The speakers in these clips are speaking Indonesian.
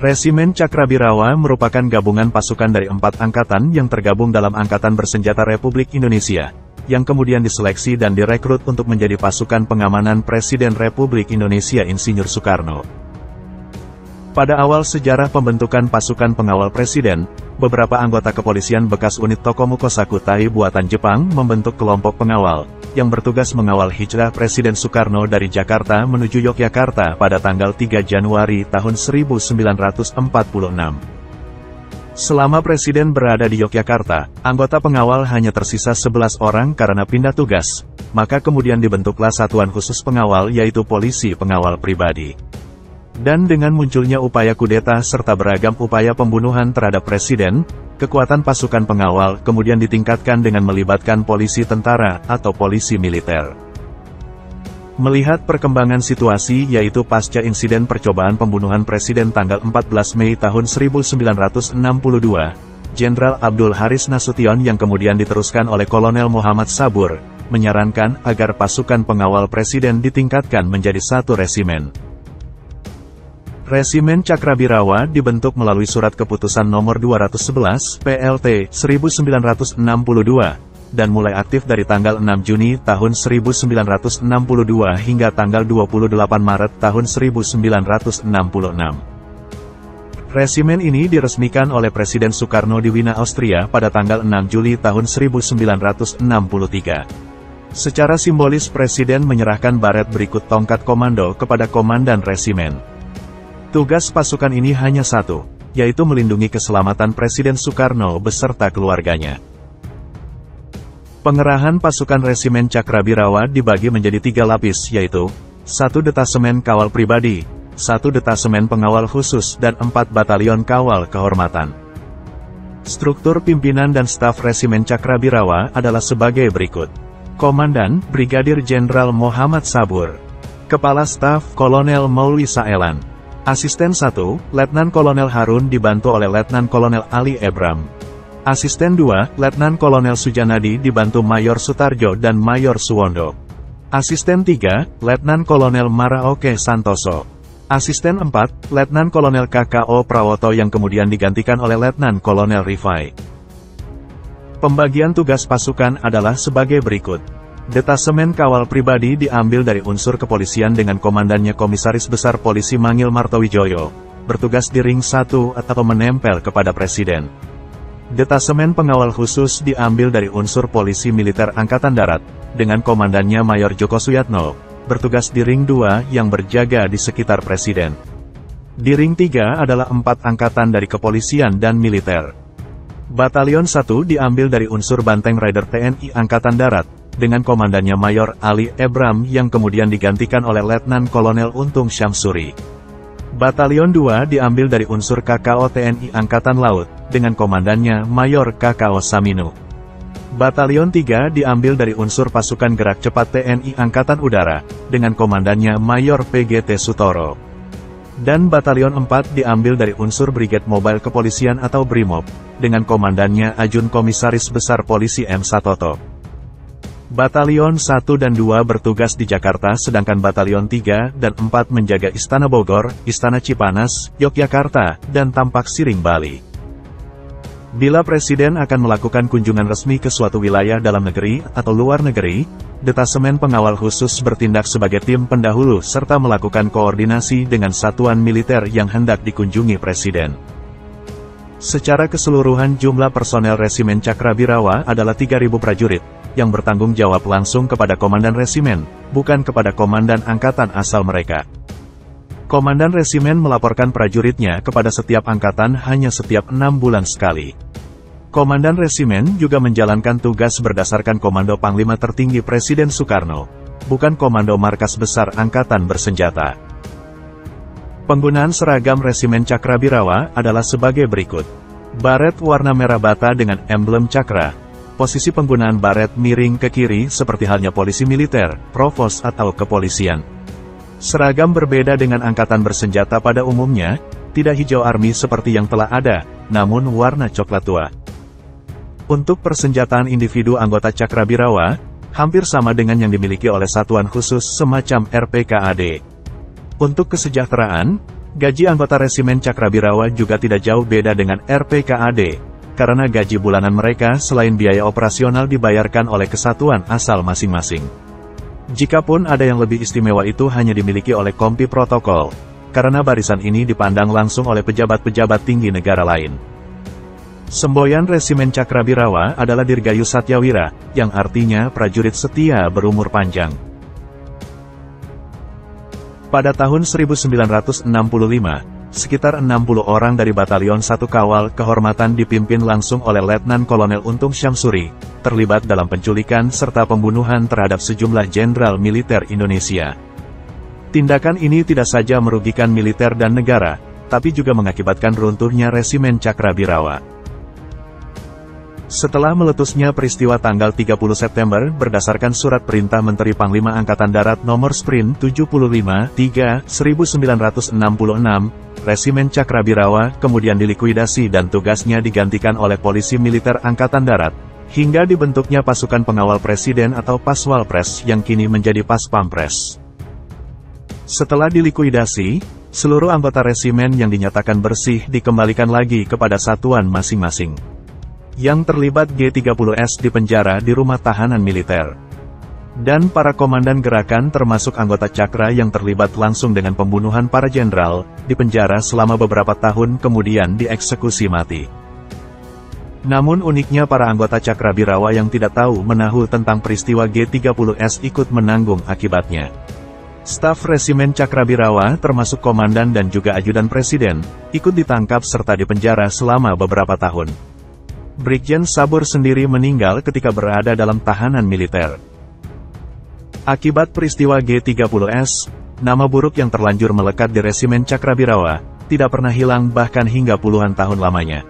Resimen Cakrabirawa merupakan gabungan pasukan dari 4 angkatan yang tergabung dalam Angkatan Bersenjata Republik Indonesia, yang kemudian diseleksi dan direkrut untuk menjadi pasukan pengamanan Presiden Republik Indonesia Insinyur Soekarno. Pada awal sejarah pembentukan pasukan pengawal Presiden, beberapa anggota kepolisian bekas unit Tokomuko Sakutai buatan Jepang membentuk kelompok pengawal, yang bertugas mengawal hijrah Presiden Soekarno dari Jakarta menuju Yogyakarta pada tanggal 3 Januari tahun 1946. Selama Presiden berada di Yogyakarta, anggota pengawal hanya tersisa 11 orang karena pindah tugas, maka kemudian dibentuklah satuan khusus pengawal yaitu polisi pengawal pribadi. Dan dengan munculnya upaya kudeta serta beragam upaya pembunuhan terhadap Presiden, kekuatan pasukan pengawal kemudian ditingkatkan dengan melibatkan polisi tentara atau polisi militer. Melihat perkembangan situasi yaitu pasca insiden percobaan pembunuhan Presiden tanggal 14 Mei tahun 1962, Jenderal Abdul Haris Nasution yang kemudian diteruskan oleh Kolonel Muhammad Sabur, menyarankan agar pasukan pengawal Presiden ditingkatkan menjadi satu resimen. Resimen Cakrabirawa dibentuk melalui Surat Keputusan Nomor 211 PLT 1962, dan mulai aktif dari tanggal 6 Juni tahun 1962 hingga tanggal 28 Maret tahun 1966. Resimen ini diresmikan oleh Presiden Soekarno di Wina, Austria pada tanggal 6 Juli tahun 1963. Secara simbolis Presiden menyerahkan baret berikut tongkat komando kepada Komandan Resimen. Tugas pasukan ini hanya satu, yaitu melindungi keselamatan Presiden Soekarno beserta keluarganya. Pengerahan pasukan Resimen Cakrabirawa dibagi menjadi 3 lapis yaitu 1 detasemen kawal pribadi, 1 detasemen pengawal khusus dan 4 batalion kawal kehormatan. Struktur pimpinan dan staf Resimen Cakrabirawa adalah sebagai berikut. Komandan, Brigadir Jenderal Muhammad Sabur. Kepala Staf, Kolonel Maulwi Saelan. Asisten 1, Letnan Kolonel Harun dibantu oleh Letnan Kolonel Ali Ebram. Asisten 2, Letnan Kolonel Sujanadi dibantu Mayor Sutarjo dan Mayor Suwondo. Asisten 3, Letnan Kolonel Maraoke Santoso. Asisten 4, Letnan Kolonel KKO Prawoto yang kemudian digantikan oleh Letnan Kolonel Rifai. Pembagian tugas pasukan adalah sebagai berikut. Detasemen kawal pribadi diambil dari unsur kepolisian dengan komandannya Komisaris Besar Polisi Mangil Martowijoyo, bertugas di ring 1 atau menempel kepada Presiden. Detasemen pengawal khusus diambil dari unsur Polisi Militer Angkatan Darat, dengan komandannya Mayor Joko Suyatno, bertugas di ring 2 yang berjaga di sekitar Presiden. Di ring 3 adalah 4 angkatan dari kepolisian dan militer. Batalion 1 diambil dari unsur Banteng Rider TNI Angkatan Darat, dengan komandannya Mayor Ali Ebram yang kemudian digantikan oleh Letnan Kolonel Untung Syamsuri. Batalion 2 diambil dari unsur KKO TNI Angkatan Laut, dengan komandannya Mayor KKO Saminu. Batalion 3 diambil dari unsur pasukan gerak cepat TNI Angkatan Udara, dengan komandannya Mayor PGT Sutoro. Dan Batalion 4 diambil dari unsur Brigade Mobile Kepolisian atau BRIMOB, dengan komandannya Ajun Komisaris Besar Polisi M. Satoto. Batalion 1 dan 2 bertugas di Jakarta sedangkan Batalion 3 dan 4 menjaga Istana Bogor, Istana Cipanas, Yogyakarta, dan Tampak Siring Bali. Bila Presiden akan melakukan kunjungan resmi ke suatu wilayah dalam negeri atau luar negeri, detasemen pengawal khusus bertindak sebagai tim pendahulu serta melakukan koordinasi dengan satuan militer yang hendak dikunjungi Presiden. Secara keseluruhan jumlah personel Resimen Cakrabirawa adalah 3.000 prajurit, yang bertanggung jawab langsung kepada Komandan Resimen, bukan kepada Komandan Angkatan asal mereka. Komandan Resimen melaporkan prajuritnya kepada setiap angkatan hanya setiap 6 bulan sekali. Komandan Resimen juga menjalankan tugas berdasarkan Komando Panglima Tertinggi Presiden Soekarno, bukan Komando Markas Besar Angkatan Bersenjata. Penggunaan seragam Resimen Cakrabirawa adalah sebagai berikut. Baret warna merah bata dengan emblem cakra. Posisi penggunaan baret miring ke kiri seperti halnya polisi militer, provos atau kepolisian. Seragam berbeda dengan angkatan bersenjata pada umumnya, tidak hijau army seperti yang telah ada, namun warna coklat tua. Untuk persenjataan individu anggota Cakrabirawa, hampir sama dengan yang dimiliki oleh satuan khusus semacam RPKAD. Untuk kesejahteraan, Gaji anggota Resimen Cakrabirawa juga tidak jauh beda dengan RPKAD, karena gaji bulanan mereka selain biaya operasional dibayarkan oleh kesatuan asal masing-masing. Jikapun ada yang lebih istimewa itu hanya dimiliki oleh Kompi Protokol, karena barisan ini dipandang langsung oleh pejabat-pejabat tinggi negara lain. Semboyan Resimen Cakrabirawa adalah Dirgayu Satyawira, yang artinya prajurit setia berumur panjang. Pada tahun 1965, sekitar 60 orang dari Batalion 1 Kawal Kehormatan dipimpin langsung oleh Letnan Kolonel Untung Syamsuri, terlibat dalam penculikan serta pembunuhan terhadap sejumlah jenderal militer Indonesia. Tindakan ini tidak saja merugikan militer dan negara, tapi juga mengakibatkan runtuhnya Resimen Cakrabirawa. Setelah meletusnya peristiwa tanggal 30 September berdasarkan surat perintah Menteri Panglima Angkatan Darat nomor Sprint 75-3-1966, Resimen Cakrabirawa kemudian dilikuidasi dan tugasnya digantikan oleh Polisi Militer Angkatan Darat, hingga dibentuknya pasukan pengawal Presiden atau Paswalpres yang kini menjadi Paspampres. Setelah dilikuidasi, seluruh anggota resimen yang dinyatakan bersih dikembalikan lagi kepada satuan masing-masing. Yang terlibat G30S dipenjara di rumah tahanan militer. Dan para komandan gerakan termasuk anggota Cakra yang terlibat langsung dengan pembunuhan para jenderal, dipenjara selama beberapa tahun kemudian dieksekusi mati. Namun uniknya para anggota Cakrabirawa yang tidak tahu menahu tentang peristiwa G30S ikut menanggung akibatnya. Staf Resimen Cakrabirawa termasuk komandan dan juga ajudan presiden, ikut ditangkap serta dipenjara selama beberapa tahun. Brigjen Sabur sendiri meninggal ketika berada dalam tahanan militer. Akibat peristiwa G30S, nama buruk yang terlanjur melekat di Resimen Cakrabirawa, tidak pernah hilang bahkan hingga puluhan tahun lamanya.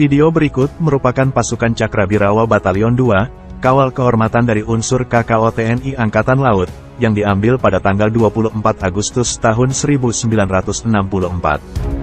Video berikut merupakan pasukan Cakrabirawa Batalion 2, Kawal Kehormatan dari unsur KKO TNI Angkatan Laut, yang diambil pada tanggal 24 Agustus tahun 1964.